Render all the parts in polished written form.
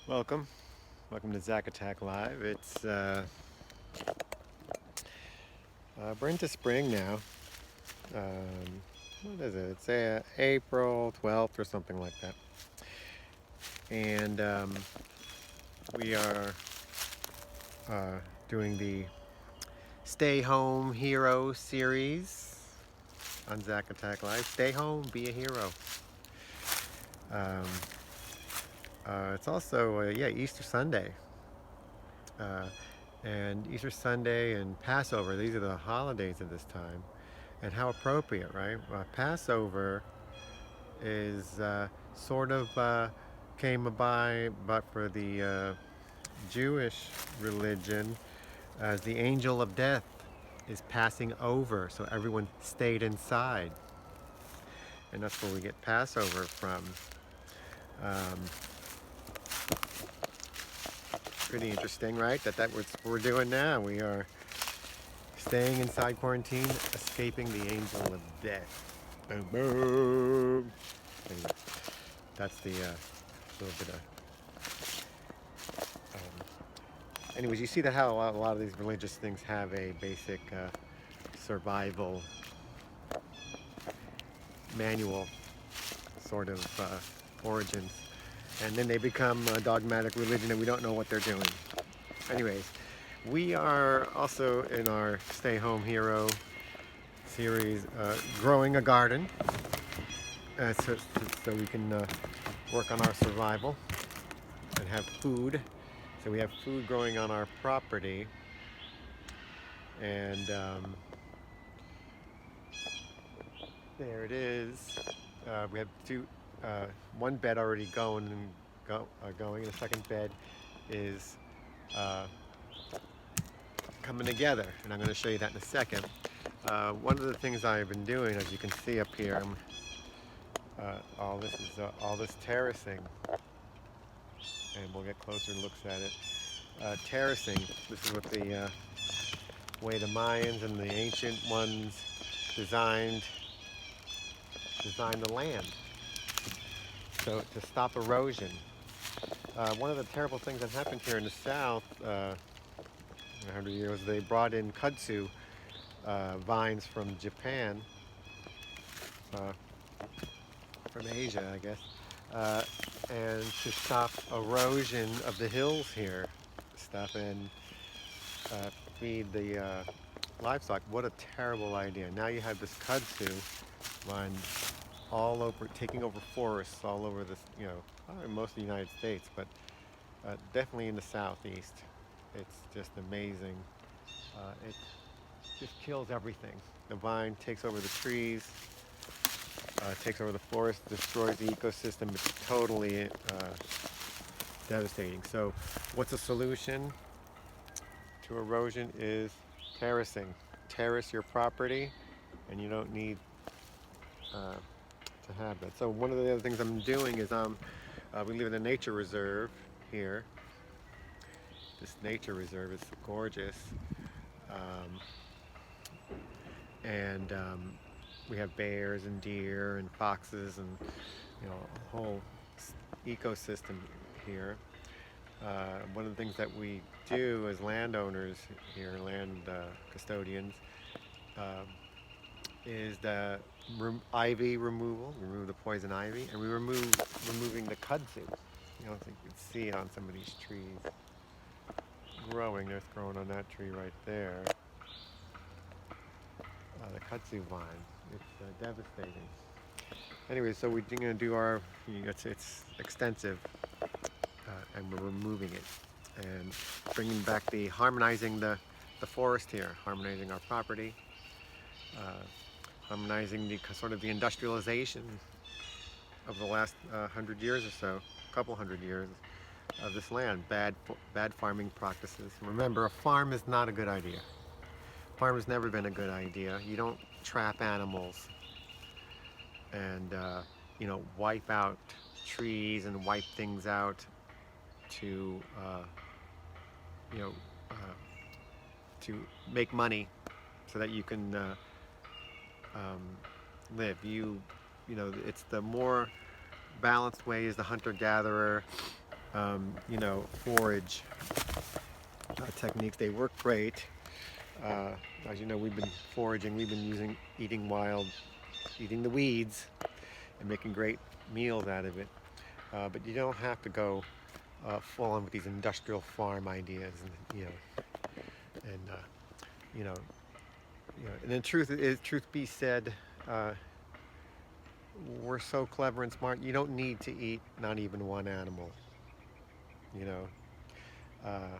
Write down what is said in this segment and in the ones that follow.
Welcome. Welcome to Zack Attack Live. We're into spring now. What is it? It's April 12th or something like that. And we are doing the Stay Home Hero series on Zack Attack Live. Stay home, be a hero. Um, it's also, Easter Sunday. Uh, and Easter Sunday and Passover, these are the holidays of this time. And how appropriate, right? Passover is sort of came by, but for the Jewish religion, as the angel of death is passing over, so everyone stayed inside. And that's where we get Passover from. Um, Pretty interesting, right? That's what we're doing now. We are staying inside quarantine, escaping the angel of death. Boom, boom. Anyway, that's the little bit of. Anyways, you see that how a lot of these religious things have a basic survival manual sort of origins, and then they become a dogmatic religion, and we don't know what they're doing. Anyways, we are also in our Stay Home Hero series growing a garden so we can work on our survival and have food. So we have food growing on our property, and there it is. We have one bed already going. The second bed is coming together, and I'm going to show you that in a second. One of the things I've been doing, as you can see up here, all this terracing, and we'll get closer looks at it. Terracing. This is what the way the Mayans and the ancient ones designed the land. So to stop erosion. One of the terrible things that happened here in the south in 100 years, they brought in Kudzu vines from Japan, from Asia, I guess, and to stop erosion of the hills here, and feed the livestock. What a terrible idea. Now you have this kudzu vine all over, taking over forests all over this, probably most of the United States, but definitely in the southeast. It's just amazing. It just kills everything. The vine takes over the trees, takes over the forest, destroys the ecosystem. It's totally devastating. So what's the solution to erosion is terracing. Terrace your property, and you don't need to have that. So one of the other things I'm doing is we live in a nature reserve here. This nature reserve is gorgeous, and we have bears and deer and foxes and a whole ecosystem here. One of the things that we do as landowners here, land custodians, is the ivy removal. We remove the poison ivy, and we removing the kudzu. So you can see it on some of these trees growing. There's growing on that tree right there. The kudzu vine. It's devastating. Anyway, so we're going to do our. It's extensive, and we're removing it and bringing back harmonizing the forest here, harmonizing our property. Harmonizing the sort of the industrialization of the last 100 years or so, couple hundred years of this land. Bad farming practices. Remember, a farm is not a good idea. Farm has never been a good idea. You don't trap animals and wipe out trees and wipe things out to to make money so that you can live. It's the more balanced way is the hunter-gatherer you know, forage techniques. They work great. Uh, as you know, we've been foraging. We've been eating wild, eating the weeds, and making great meals out of it. But you don't have to go full on with these industrial farm ideas, and and you know, And the truth be said, uh, we're so clever and smart. You don't need to eat not even one animal. You know, uh,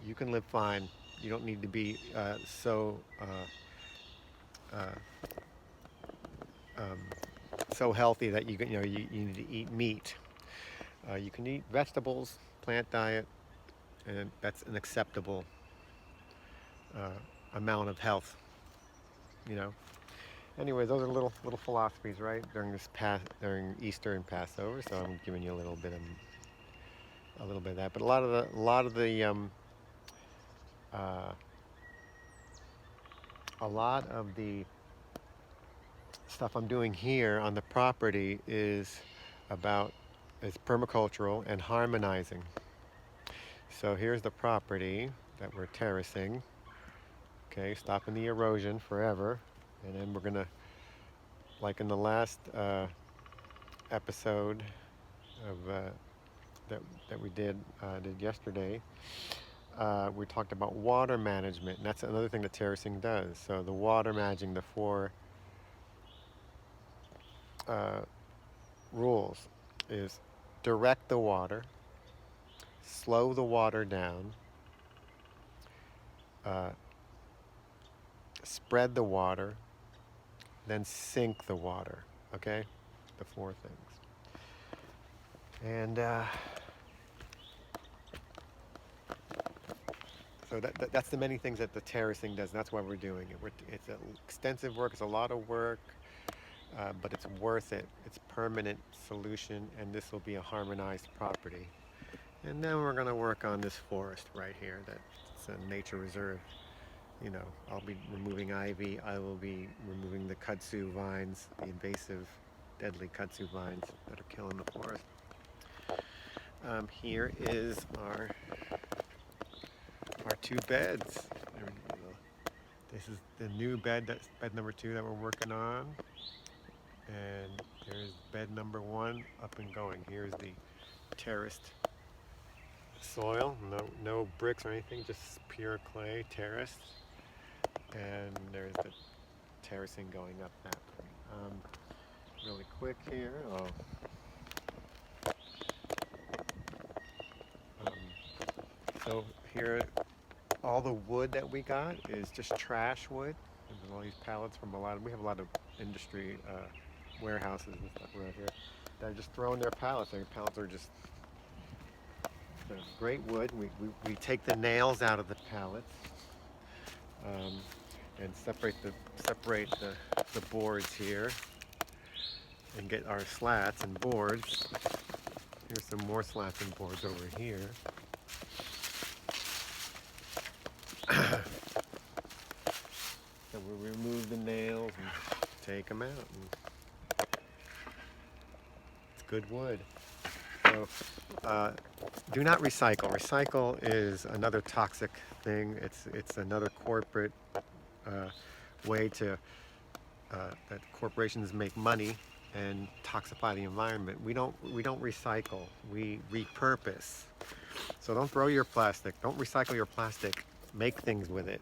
you can live fine. You don't need to be uh, um, so healthy that you need to eat meat. You can eat vegetables, plant diet, and that's an acceptable uh, amount of health. You know. Anyway, those are little philosophies, right? During Easter and Passover. So I'm giving you a little bit of that. But uh, a lot of the stuff I'm doing here on the property is permacultural and harmonizing. So here's the property that we're terracing. Okay, stopping the erosion forever, and then we're gonna, like in the last episode of that we did yesterday, we talked about water management, and that's another thing that terracing does. So the water managing, the four uh, rules is direct the water, slow the water down, uh, spread the water, then sink the water. Okay, the four things. And so that's the many things that the terracing does. And that's why we're doing it. It's extensive work. It's a lot of work. But it's worth it. It's a permanent solution, and this will be a harmonized property. And then we're going to work on this forest right here. That's a nature reserve. You know, I'll be removing ivy. I will be removing the kudzu vines, the invasive, deadly kudzu vines that are killing the forest. Here is our two beds. This is the new bed. That's bed number 2 that we're working on. And there's bed number 1 up and going. Here's the terraced soil, no bricks or anything, just pure clay terraced. And there's the terracing going up that way. Really quick here. So here, all the wood that we got is just trash wood. There's all these pallets from we have a lot of industry warehouses and stuff around here. They're just throwing their pallets. Their pallets are just great wood. We take the nails out of the pallets and separate the boards here and get our slats and boards. Here's some more slats and boards over here. So we remove the nails and take them out. And it's good wood. So do not recycle. Recycle is another toxic thing. It's another corporate way that corporations make money and toxify the environment. We don't recycle. We repurpose. So don't throw your plastic. Don't recycle your plastic. Make things with it.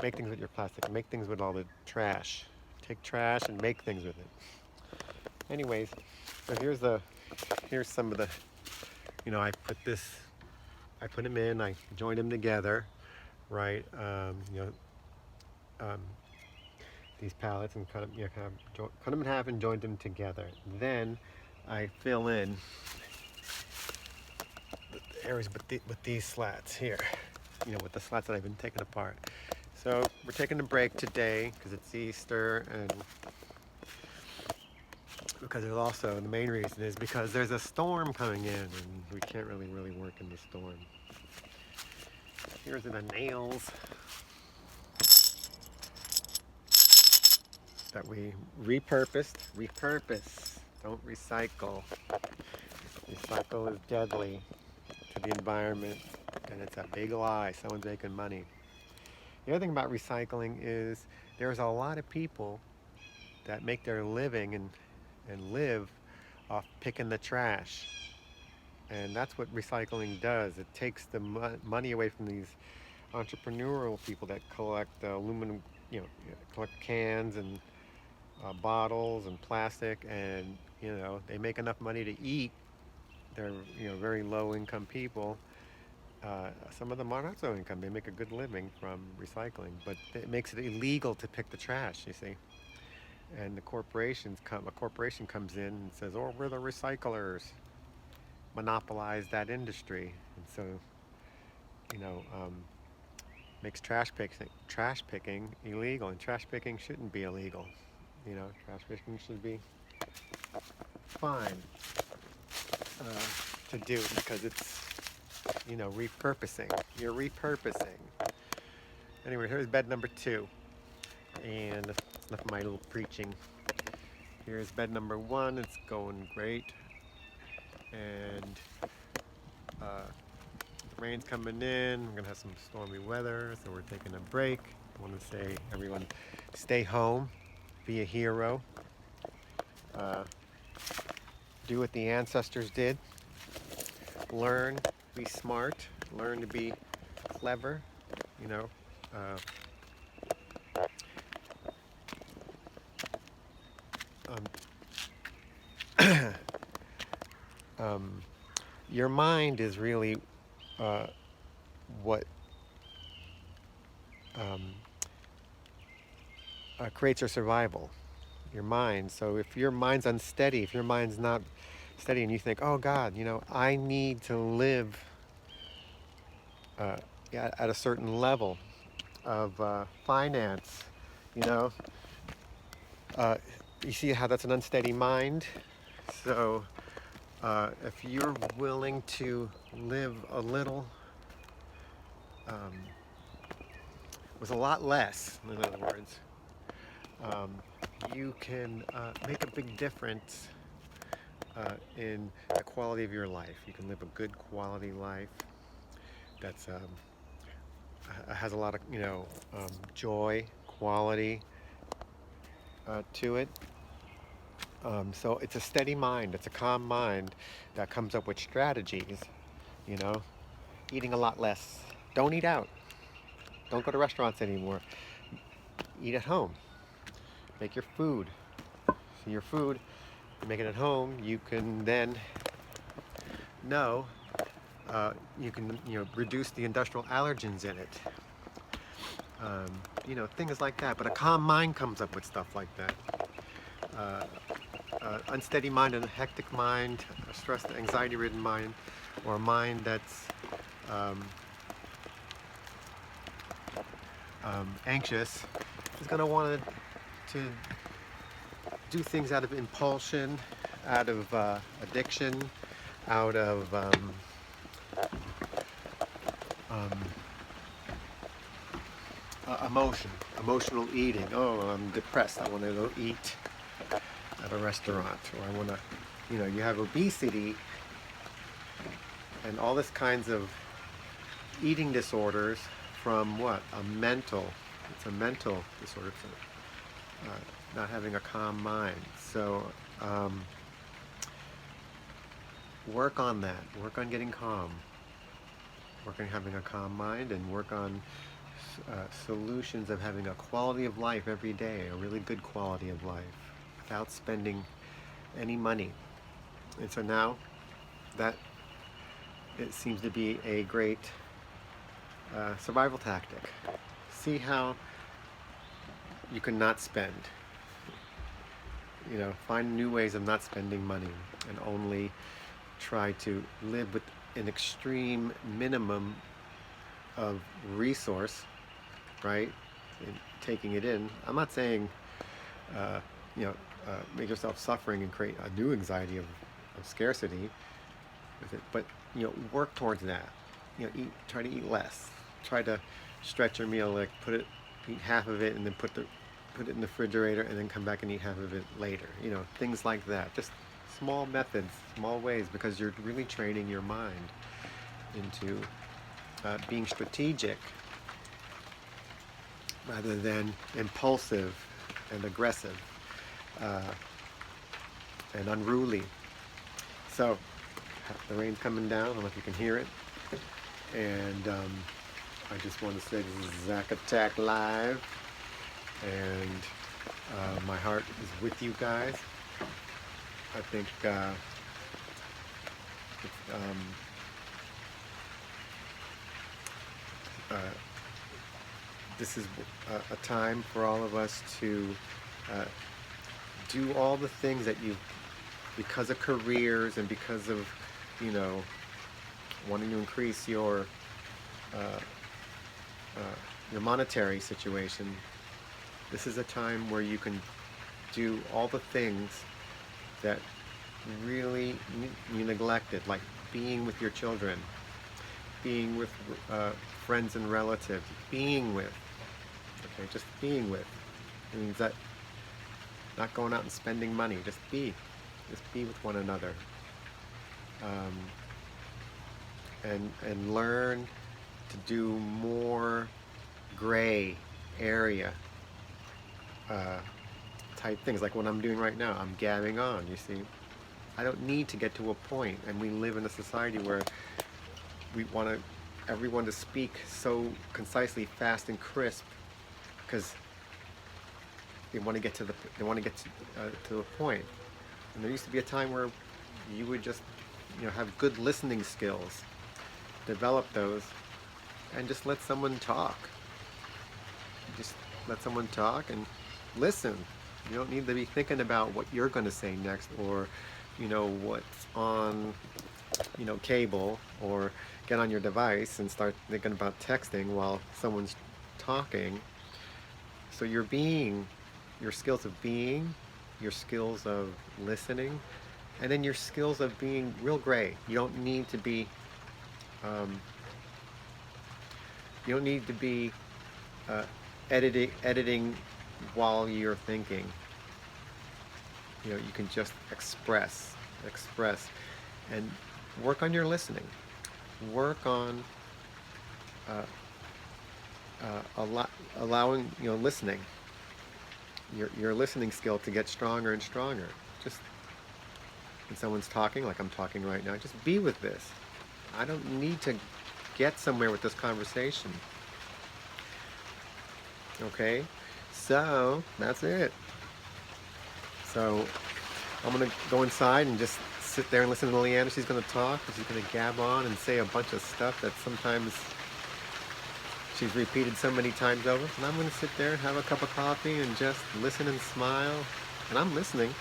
Make things with your plastic. Make things with all the trash. Take trash and make things with it. Anyways, so here's some of the, I put them in, I joined them together, right? These pallets and cut them in half and joined them together. Then I fill in the areas with these slats here, with the slats that I've been taking apart. So we're taking a break today because it's Easter, and because there's also, the main reason is because there's a storm coming in and we can't really work in the storm. Here's the nails that we repurpose, don't recycle. Recycle is deadly to the environment, and it's a big lie. Someone's making money. The other thing about recycling is there's a lot of people that make their living and live off picking the trash. And that's what recycling does. It takes the money away from these entrepreneurial people that collect aluminum, collect cans and bottles and plastic, and they make enough money to eat. They're very low income people. Some of them are not so income. They make a good living from recycling, but it makes it illegal to pick the trash. You see, and a corporation comes in and says, "Oh, we're the recyclers," monopolize that industry, and so you know um, makes trash picking illegal, and trash picking shouldn't be illegal. Trash picking should be fine to do because it's repurposing. You're repurposing. Anyway, here's bed number 2, and enough of my little preaching. Here's bed number 1. It's going great, and the rain's coming in. We're gonna have some stormy weather, so we're taking a break. I want to say, everyone, stay home, be a hero, do what the ancestors did, learn, be smart, learn to be clever, you know. Um, your mind is really what creates your survival. Your mind. So if your mind's unsteady, if your mind's not steady, and you think, "Oh God, I need to live uh, at a certain level of finance," you know, you see how that's an unsteady mind. So if you're willing to live a little um, with a lot less, in other words, um, you can make a big difference in the quality of your life. You can live a good quality life that's has a lot of joy, quality to it. So it's a steady mind. It's a calm mind that comes up with strategies. You know, eating a lot less. Don't eat out. Don't go to restaurants anymore. Eat at home. Make your food. So your food, you make it at home. You can then know you can reduce the industrial allergens in it. Things like that. But a calm mind comes up with stuff like that. Unsteady mind and a hectic mind, a stressed, anxiety-ridden mind, or a mind that's anxious is going to want to do things out of impulsion, out of addiction, out of emotional eating. Oh, I'm depressed. I want to go eat at a restaurant, or I want to, you have obesity and all this kinds of eating disorders from what? It's a mental disorder. It's not having a calm mind. So work on that. Work on getting calm. Work on having a calm mind, and work on solutions of having a quality of life every day, a really good quality of life, without spending any money. And so now that it seems to be a great survival tactic. See how you can not spend. Find new ways of not spending money, and only try to live with an extreme minimum of resource, right? And taking it in. I'm not saying, make yourself suffering and create a new anxiety of scarcity with it, but work towards that. Try to eat less. Try to stretch your meal, like eat half of it, and then put it in the refrigerator, and then come back and eat half of it later. Things like that. Just small methods, small ways, because you're really training your mind into being strategic rather than impulsive and aggressive uh, and unruly. So the rain's coming down. I don't know if you can hear it. And I just want to say this is Zack Attack Live. And my heart is with you guys. I think this is a time for all of us to do all the things that you, because of careers and because of, you know, wanting to increase your monetary situation. This is a time where you can do all the things that really you neglected, like being with your children, being with friends and relatives, being with, okay, just being with. It means that not going out and spending money, just be with one another. And learn to do more gray area type things, like what I'm doing right now. I'm gabbing on, you see. I don't need to get to a point, and we live in a society where we want everyone to speak so concisely, fast and crisp, because they want to get to the point. And there used to be a time where you would just, you know, have good listening skills, develop those, and just let someone talk. Just let someone talk and listen. You don't need to be thinking about what you're going to say next, or, you know, what's on, you know, cable, or get on your device and start thinking about texting while someone's talking. So your skills of being, your skills of listening, and then your skills of being real gray. You don't need to be editing while you're thinking. You know, you can just express, and work on your listening. Work on allowing, you know, listening. Your listening skill to get stronger and stronger. Just when someone's talking, like I'm talking right now, just be with this. I don't need to get somewhere with this conversation. Okay, so that's it. So I'm gonna go inside and just sit there and listen to Leanna. She's gonna talk. She's gonna gab on and say a bunch of stuff that sometimes she's repeated so many times over. And I'm gonna sit there and have a cup of coffee and just listen and smile. And I'm listening.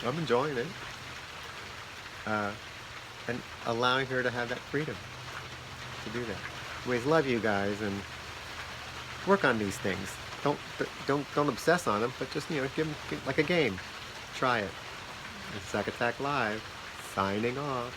I'm enjoying it. And allowing her to have that freedom to do that. Anyways, love you guys, and work on these things. Don't obsess on them, but just, you know, give them like a game. Try it. It's Zack Attack Live, signing off.